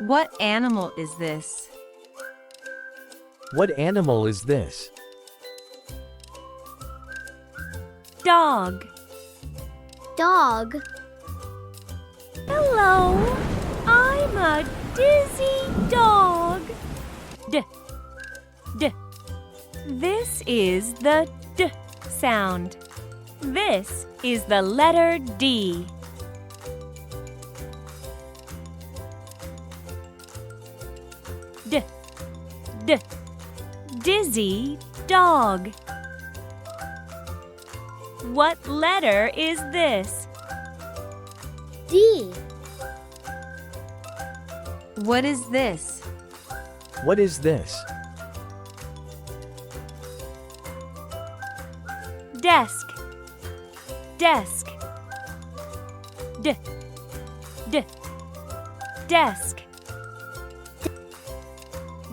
What animal is this? What animal is this? Dog. Dog. Hello, I'm a dizzy dog. D. D. This is the D sound. This is the letter D. D. D. Dizzy dog. What letter is this? D. What is this? What is this? Desk. Desk. D. D. Desk.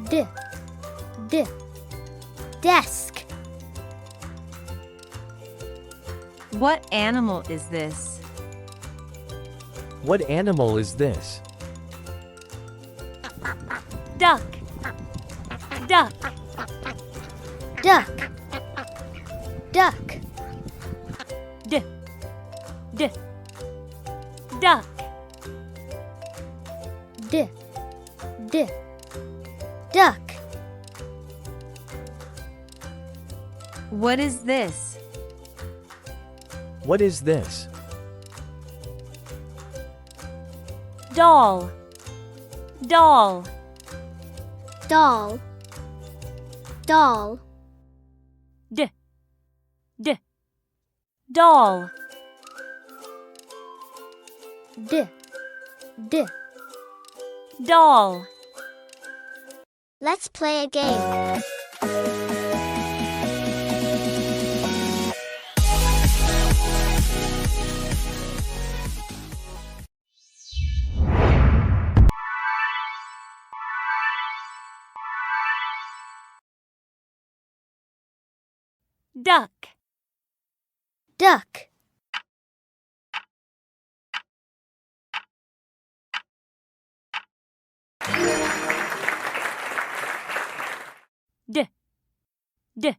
D. D. Desk. What animal is this? What animal is this? Duck. Duck. Duck. Duck. D. D. Duck. D. D. Duck. What is this? What is this? Doll. Doll. Doll. Doll. D. D. Doll. D. D. Doll. Let's play a game. Duck. Duck. D. D.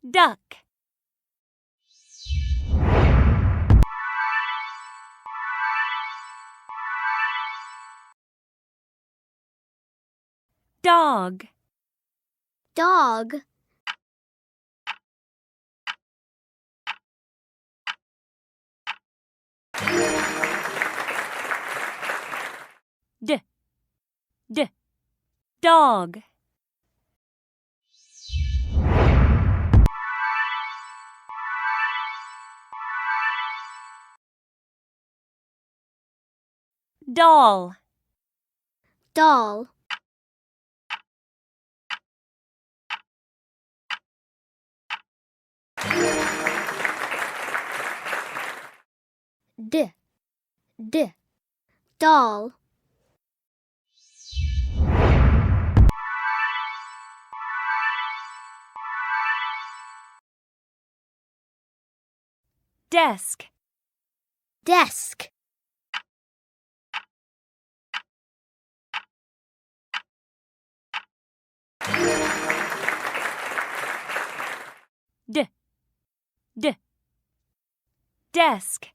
Duck. Dog. Dog. D. D. Dog. Doll. Doll. D. D. Doll. Desk. Desk. D. D. Desk.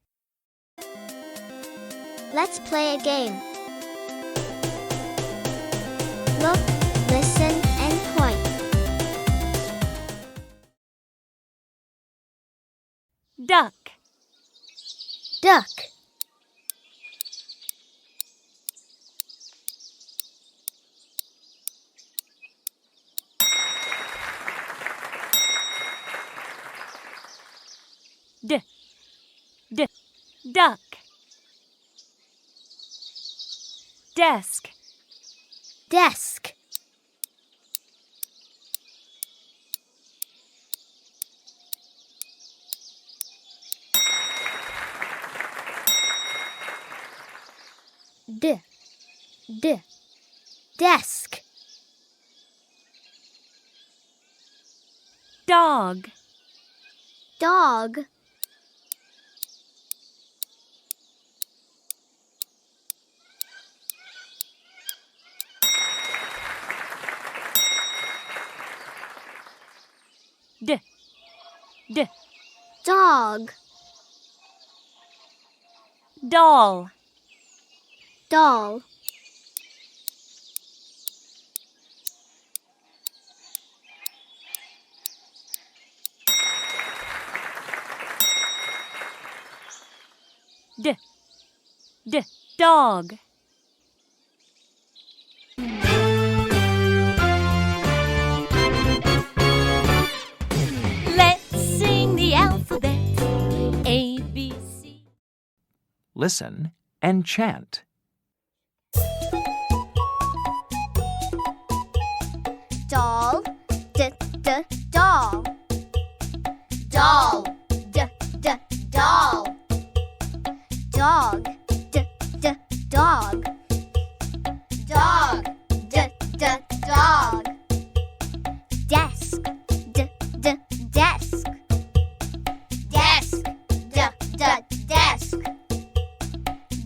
Let's play a game. Look, listen, and point. Duck. Duck. D. D. Duck. Desk. Desk. D. D. Desk. Dog. Dog. Dog. Doll. Doll. Dog. Let's sing the alphabet. A, B, C. Listen and chant. Doll. Doll. Doll. Doll. Dog. Dog. Dog. Dog. Desk. Desk. Desk. Desk.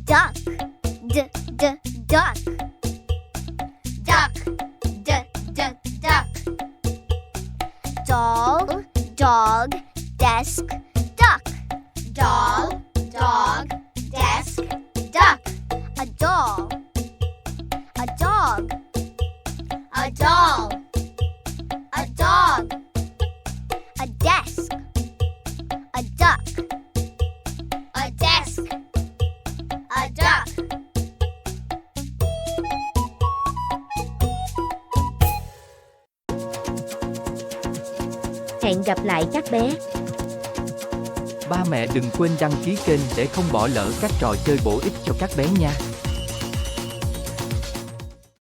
Duck. Duck. Duck. Duck. Doll. Dog. Desk. Duck. Doll. Dog. Desk. Duck. A doll. A dog. A doll. A dog. A desk. A duck. A desk. A duck. Hẹn gặp lại các bé. Ba mẹ đừng quên đăng ký kênh để không bỏ lỡ các trò chơi bổ ích cho các bé nha.